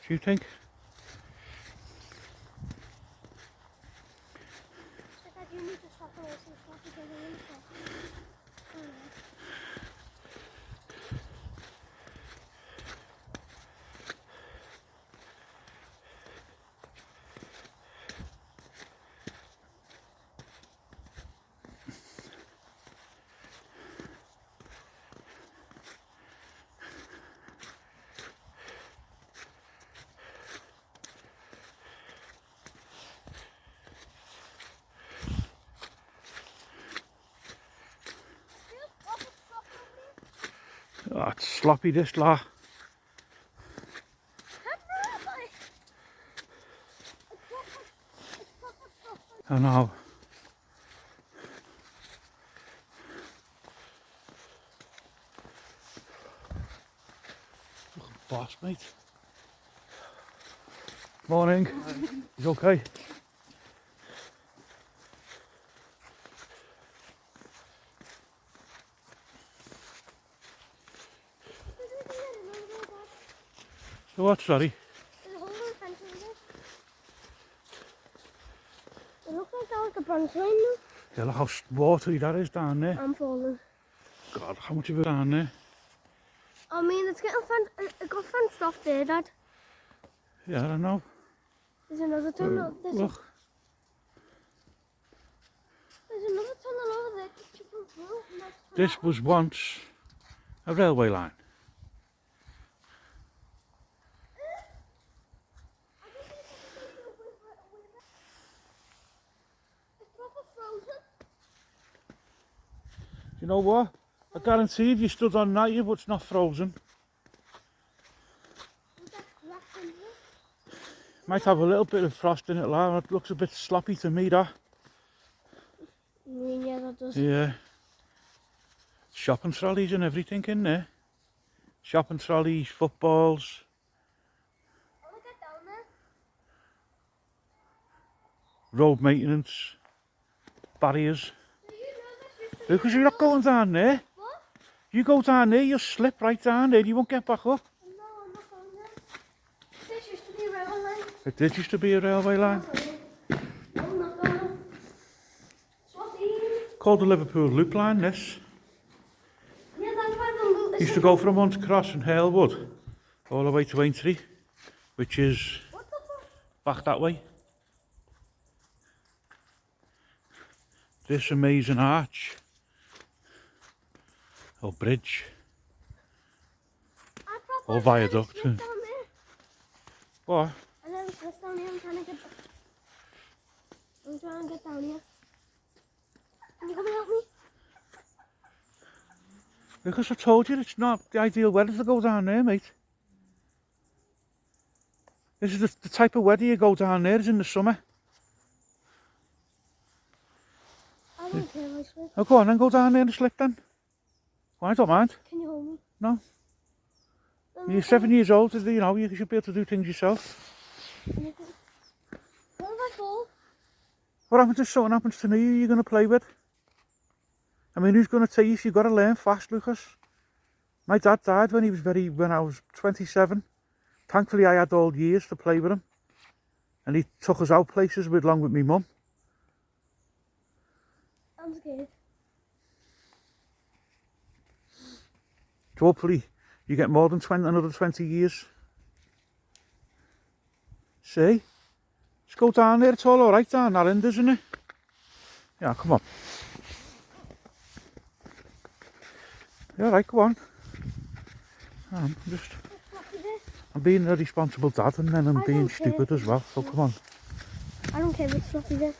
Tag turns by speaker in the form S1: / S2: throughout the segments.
S1: Do you think?
S2: You need to stop away some stuff because I'm in the car.
S1: Oh, it's sloppy this lot. I know. Boss, mate. Morning. You okay? So what, sorry?
S2: There's a hole in the fence over there. It looks like that was the branch line now.
S1: Yeah, look how watery that is down there.
S2: I'm falling.
S1: God, how much of it down there?
S2: I mean, it's getting fenced. It got fenced off there, Dad.
S1: Yeah, I don't know.
S2: There's another tunnel.
S1: Look.
S2: There's another tunnel over there.
S1: This was once a railway line.
S2: It's proper frozen.
S1: You know what? I guarantee if you stood on that, you it's not frozen.
S2: Is that cracked in here?
S1: Might have a little bit of frost in it, like it looks a bit sloppy to me, that.
S2: Yeah, that does.
S1: Yeah. Shopping trolleys and everything in there. Shopping trolleys, footballs.
S2: I want to get down there.
S1: Road maintenance. Barriers.
S2: Do you know this used to be
S1: Because you're not going down there.
S2: What?
S1: You go down there, you'll slip right down there, you won't get back up.
S2: No, I'm not going there. This used to be a railway line.
S1: It did used to be a railway line.
S2: I'm not going. Swappy.
S1: Called the Liverpool Loop Line, this.
S2: Yeah, that's why the loop is.
S1: Used to go from Hunt's Cross and Halewood all the way to Aintree, which is
S2: What the fuck?
S1: back that way. This amazing arch, or bridge,
S2: I proper
S1: or viaduct.
S2: slipped down there.
S1: What?
S2: And then slipped down here. I'm trying to get down here. Can you come and help me?
S1: Because I told you it's not the ideal weather to go down there, mate. This is the type of weather you go down there is in the summer.
S2: I don't care if I slip.
S1: Oh, go on then, go down there and slip then. Well, I don't mind.
S2: Can you hold me?
S1: No.
S2: Then
S1: You're 7 years old, you know, you should be able to do things yourself.
S2: What if I fall?
S1: What happens if something happens to me, who are you going to play with? I mean, who's going to take you? You've got to learn fast, Lucas. My dad died when I was 27. Thankfully, I had all years to play with him. And he took us out places along with my mum.
S2: I'm scared.
S1: So hopefully, you get more than another 20 years. See? Just go down there, it's all alright down that end, isn't it? Yeah, come on. Yeah, right, go on. I'm being a responsible dad and then I'm being stupid as well, so come on.
S2: I don't care if it's fluffy there.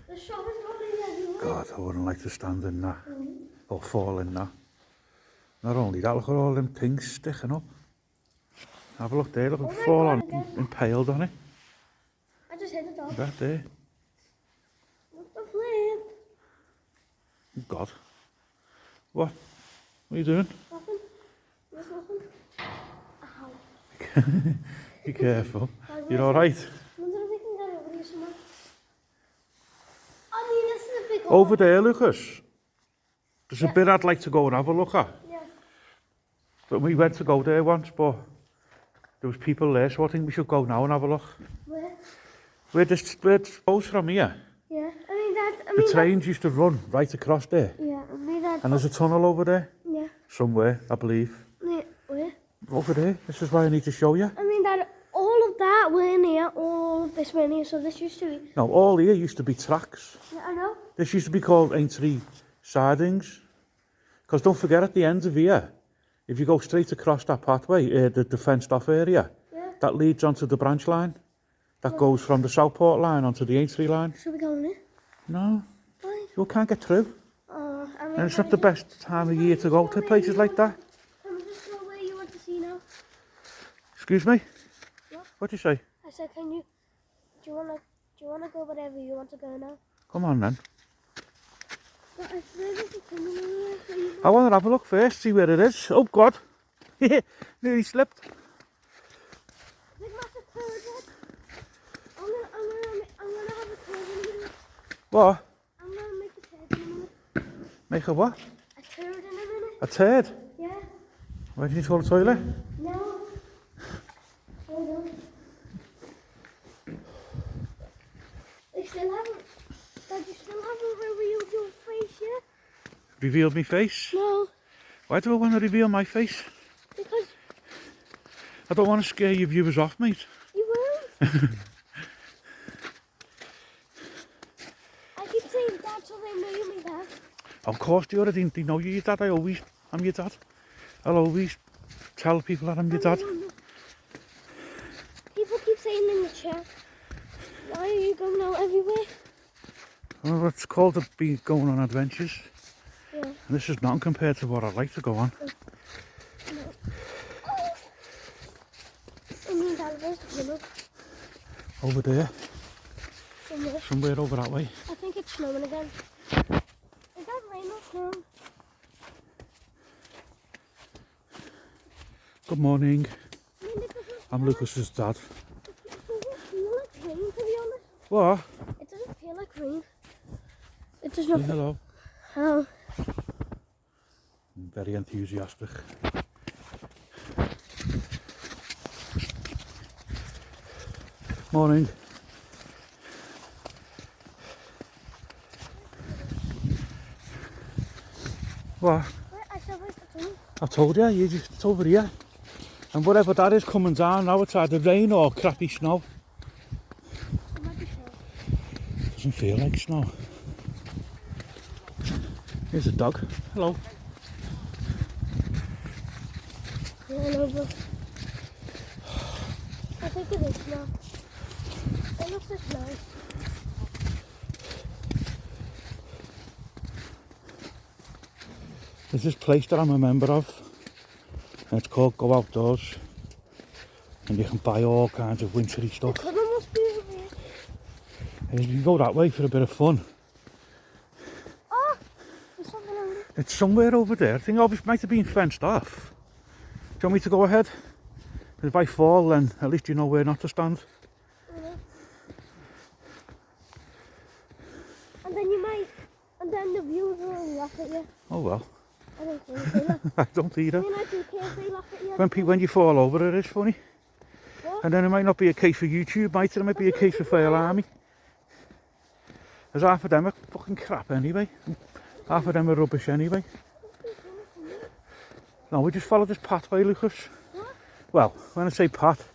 S2: The shop is probably there.
S1: God, I wouldn't like to stand in that or fall in that. Not only that, look at all them things sticking up. Have a look there, look,
S2: Oh my
S1: fall
S2: God,
S1: on,
S2: again.
S1: impaled on it.
S2: I just hit the top.
S1: That there.
S2: What the flip?
S1: God. What? What are you doing?
S2: Nothing. There's nothing. Ow.
S1: Be careful. You're alright?
S2: I wonder if we can get over here somewhere. I mean, this is a big
S1: Over there, Lucas. There's a bit I'd like to go and have a look at.
S2: Yeah.
S1: But we went to go there once, but there was people there, so I think we should go now and have a look.
S2: Where?
S1: We're supposed from here.
S2: Yeah. I mean that.
S1: The trains used to run right across there.
S2: Yeah. I mean that.
S1: And there's a tunnel over there.
S2: Yeah.
S1: Somewhere, I believe.
S2: Yeah. Where?
S1: Over there. This is why I need to show you.
S2: I mean that. All of that were in here. All of this were in here. So this used to be.
S1: No, all here used to be tracks.
S2: Yeah, I know.
S1: This used to be called Aintree Sidings. Because don't forget, at the end of here, if you go straight across that pathway, the fenced off area,
S2: Yeah.
S1: that leads onto the branch line. That goes from the Southport line onto the Aintree line.
S2: Should we go in it?
S1: No,
S2: Why?
S1: you can't get through.
S2: I mean.
S1: And it's not the best time of year to go to places like that.
S2: Can we just go where you want to see now?
S1: Excuse me?
S2: What?
S1: What'd you say?
S2: I said, can you? Do you wanna go wherever you want to go now?
S1: Come on then.
S2: But I swear there's a tunnel in here.
S1: I want to have a look first, see where it is. Oh God. Nearly slipped.
S2: Big massive turd. I'm gonna have a turd in a minute.
S1: What?
S2: I'm gonna make a turd in a minute.
S1: Make a what?
S2: A turd in a minute.
S1: A turd?
S2: Yeah.
S1: Where do you need to go to the toilet?
S2: No. Hold on. They still haven't. Dad, you still haven't revealed your face yet?
S1: Revealed me face?
S2: No.
S1: Why do I want to reveal my face?
S2: Because
S1: I don't want to scare your viewers off, mate.
S2: you won't. I keep saying Dad so they know you're my dad.
S1: Of course they know you're your dad. I'm your dad. I'll always tell people that I'm your dad.
S2: People keep saying in the chat, why are you going out everywhere?
S1: Well, it's called to be going on adventures.
S2: Yeah.
S1: And this is nothing compared to what I'd like to go on.
S2: No. I mean, Dad, where's the tunnel?
S1: Over there.
S2: Somewhere.
S1: Somewhere over that way.
S2: I think it's snowing again. Is that rain or snow?
S1: Good morning.
S2: I mean, it doesn't
S1: I'm
S2: feel
S1: Lucas's dad.
S2: It doesn't feel like rain, to be honest.
S1: What?
S2: It doesn't feel like rain. It does not.
S1: Say hello.
S2: Hello.
S1: I'm very enthusiastic. Morning. What?
S2: Wait, I said, where's the tunnel?
S1: I told you, it's over here. And whatever that is coming down now, it's either rain or crappy snow.
S2: It might be snow.
S1: Doesn't feel like snow. Here's a dog. Hello.
S2: Yeah, no, but I think it is snow. It looks like snow.
S1: There's this place that I'm a member of. And it's called Go Outdoors. And you can buy all kinds of wintry
S2: The
S1: stuff.
S2: tunnel must be over here.
S1: And you can go that way for a bit of fun.
S2: Oh! There's something over there.
S1: It's somewhere over there. I think it might have been fenced off. Do you want me to go ahead? Because if I fall, then at least you know where not to stand.
S2: And then you might, and then the viewers will laugh at you.
S1: Oh well.
S2: I don't think they laugh.
S1: I don't either.
S2: I mean, I do care if they laugh at you.
S1: When you fall over, it is funny.
S2: What?
S1: And then it might not be a case for YouTube, might it? It might be a case for Fail Army. There's half of them are fucking crap anyway. Half of them are rubbish anyway. No, we just follow this pathway, Lucas.
S2: What?
S1: Well, when I say path,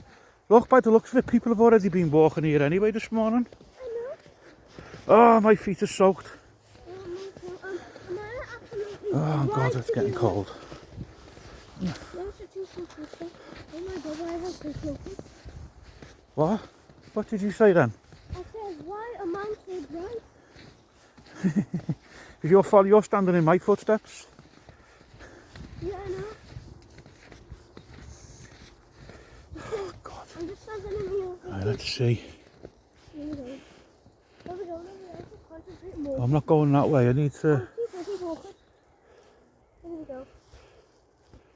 S1: look, by the looks of it, people have already been walking here anyway this morning.
S2: I know.
S1: Oh, my feet are soaked.
S2: And I absolutely
S1: Oh God, it's getting cold.
S2: Oh my God, why have I so
S1: What? What did you say then?
S2: I said, why am I so bright?
S1: Because you're standing in my footsteps.
S2: Yeah, I know.
S1: Oh God.
S2: I'm just standing in here.
S1: Right, let's see.
S2: Here we go. There we go. Concentrate more.
S1: I'm not going that way. I need to.
S2: Keep walking. Here we go.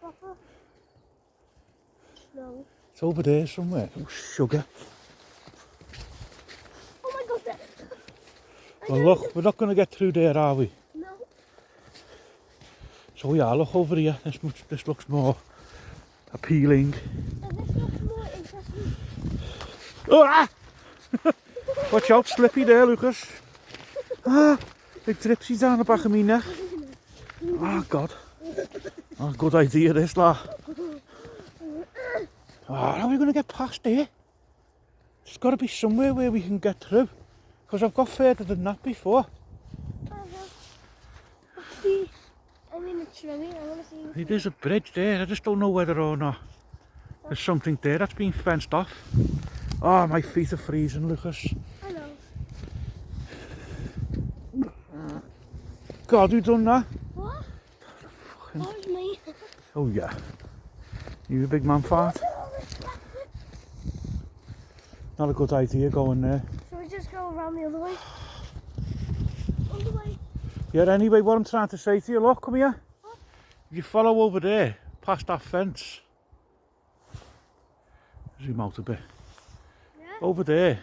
S2: Proper snow.
S1: It's over there somewhere. Oh, sugar.
S2: Oh my God, there.
S1: Well, look, we're not going to get through there, are we?
S2: No.
S1: So yeah, look over here. This looks more appealing.
S2: So this looks more interesting.
S1: Ah! Watch out, slippy there, Lucas. Ah, big dripsies down the back of me neck. Oh God. Oh, good idea this, lad. Oh, how are we going to get past there? There's got to be somewhere where we can get through. Because I've got further than that before.
S2: Let's see. I mean, it's raining. I want to see.
S1: There's a bridge there. I just don't know whether or not there's something there that's been fenced off. Oh, my feet are freezing, Lucas.
S2: I know.
S1: God, who done that?
S2: What? That was me.
S1: Oh yeah. You a big man fart? Not a good idea going there.
S2: Shall we just go around the other way? Other way.
S1: Yeah, anyway, what I'm trying to say to you, look, come here.
S2: What?
S1: If you follow over there, past that fence. Zoom out a bit.
S2: Yeah?
S1: Over there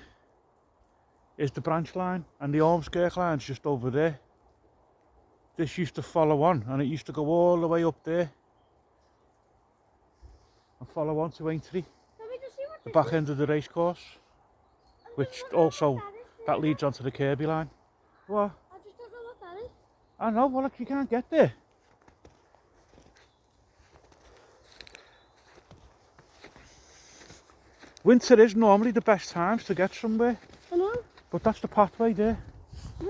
S1: is the branch line, and the Ormskirk line's just over there. This used to follow on, and it used to go all the way up there. And follow on to Aintree,
S2: Can we just see what
S1: the
S2: this
S1: back
S2: is?
S1: end of the racecourse, which
S2: I don't know
S1: also,
S2: what is.
S1: that leads onto the Kirby line. What?
S2: I just don't know what that is.
S1: I know, well look, you can't get there. Winter is normally the best times to get somewhere,
S2: I know.
S1: but that's the pathway there.
S2: Yeah.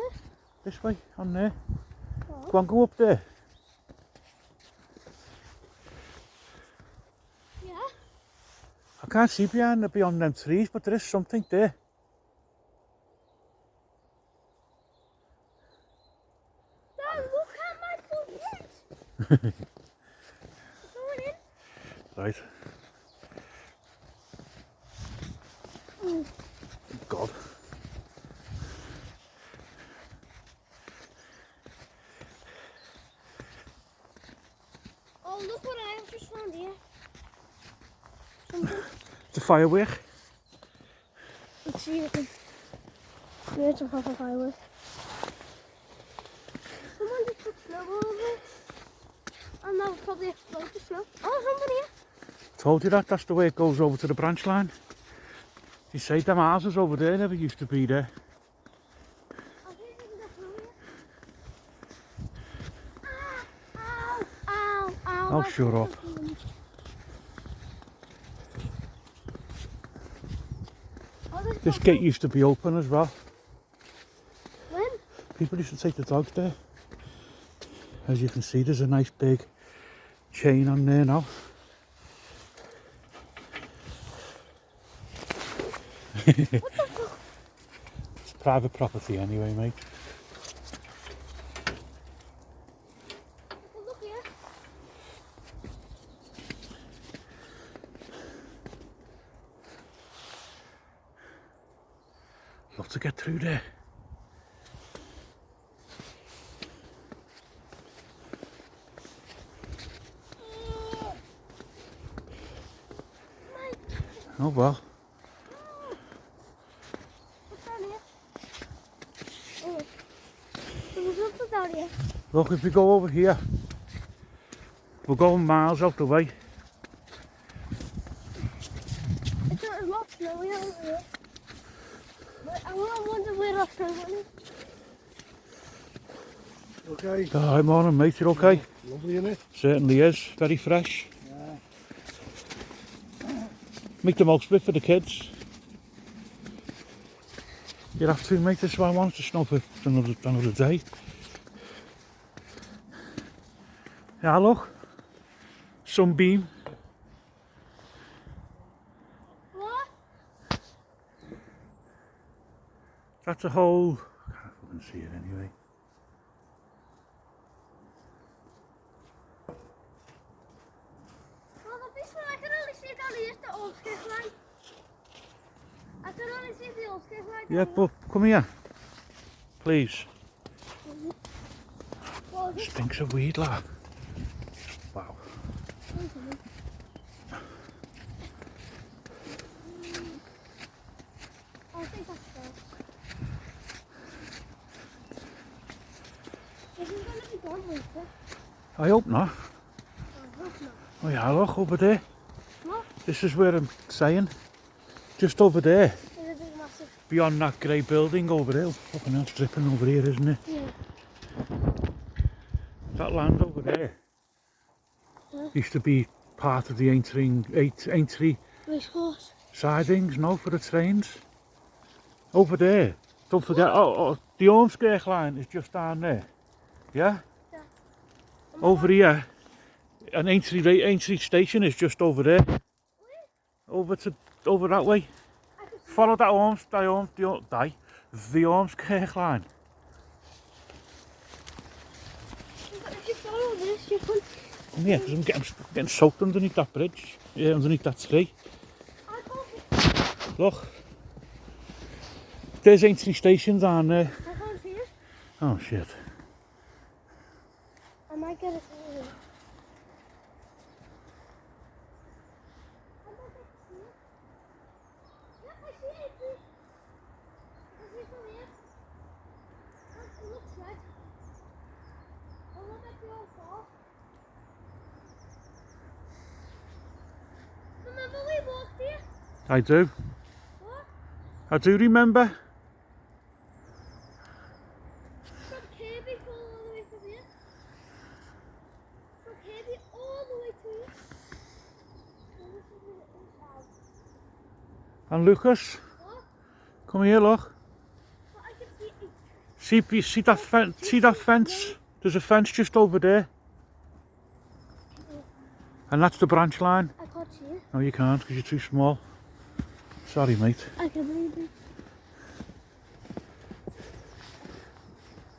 S1: This way, on there.
S2: Oh.
S1: Go on, go up there.
S2: Yeah.
S1: I can't see beyond them trees, but there is something there.
S2: Dad, look at my footprint. It's going in.
S1: Right.
S2: Oh.
S1: God.
S2: Oh, look what I have just found here. Something.
S1: It's a firework.
S2: Let's see if we can get some proper fireworks. Someone just put snow over it. And that would probably explode the snow. Oh, somebody here.
S1: Told you that, that's the way it goes over to the branch line. You say them houses over there never used to be there.
S2: I think we can get through here. Ow, ow, ow.
S1: Oh,
S2: my
S1: shut
S2: foot
S1: up.
S2: is bleeding. Oh, there's
S1: This
S2: one.
S1: gate used to be open as well.
S2: When?
S1: People used to take the dogs there. As you can see, there's a nice big chain on there now.
S2: What the fuck?
S1: It's private property anyway, mate.
S2: Well, look here.
S1: Love to get through there. Oh well.
S2: What's down here? Oh, look. There's something down here.
S1: Look, if we go over here, we're going miles out the way.
S2: It's a lot of snow over here. But I wonder where our snow is.
S3: Okay.
S1: Hi, morning, mate. You okay?
S3: Lovely, isn't it?
S1: Certainly is. Very fresh.
S3: Yeah.
S1: Make the most of it for the kids. You'd have to, mate. This is why I wanted to snow for another day. Yeah, look. Sunbeam.
S2: What?
S1: That's a whole... I can't fucking see it anyway.
S2: Well, this one I can only see down here. It's the old skiff line. I can only see the old skiff line.
S1: Yeah, but come here. Please.
S2: What is it?
S1: Stinks of weed, lad. Wow.
S2: I think that's good. This is going to be gone later.
S1: I hope not.
S2: I hope not.
S1: Oh yeah, look over there.
S2: What?
S1: This is where I'm saying. Just over there.
S2: There's a big massive.
S1: Beyond that grey building over there. Fucking hell, it's dripping over here, isn't it?
S2: Yeah.
S1: That land over there used to be part of the Aintree
S2: Race course.
S1: sidings, no, for the trains. Over there. Don't forget, the Ormskirk line is just down there. Yeah?
S2: Yeah.
S1: Over here. And Aintree station is just over there. Over that way. Follow that the Ormskirk line.
S2: If you follow this, you can.
S1: Yeah, because I'm getting soaked underneath that bridge. Yeah, underneath that tree.
S2: I can't.
S1: Look. There's Aintree station down there.
S2: I can't see it.
S1: Oh shit.
S2: I might get it. I might see it. Yeah, I see it. I see it from here. It looks red. I want that to go far. Remember we walked here?
S1: I do.
S2: What?
S1: I do remember.
S2: From Kirby all the way from here. From Kirby all the way to here. And this is the house.
S1: And Lucas,
S2: What?
S1: come here, look.
S2: But I can see it.
S1: See that fence? See that fence? There's a fence just over there. And that's the branch line.
S2: I can't see it.
S1: No, you can't because you're too small. Sorry, mate.
S2: I can believe it.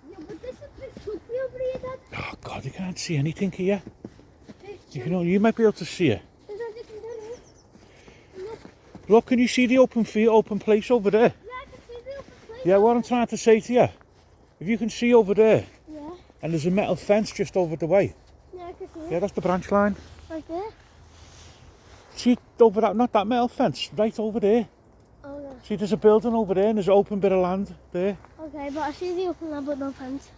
S2: Yeah, but this is big cookie over here, Dad.
S1: Oh God, you can't see anything here.
S2: This
S1: You might be able to see it.
S2: is as you can do it. Look.
S1: Look, can you see the open place over there?
S2: Yeah, I can see the open place.
S1: Yeah, what I'm trying to say to you, if you can see over there,
S2: Yeah.
S1: and there's a metal fence just over the way.
S2: Yeah, I can see it.
S1: Yeah, that's the branch line.
S2: Right there.
S1: See over that, not that metal fence, right over there.
S2: Oh, yeah.
S1: See, there's a building over there and there's an open bit of land there.
S2: Okay, but I see the open land but no fence.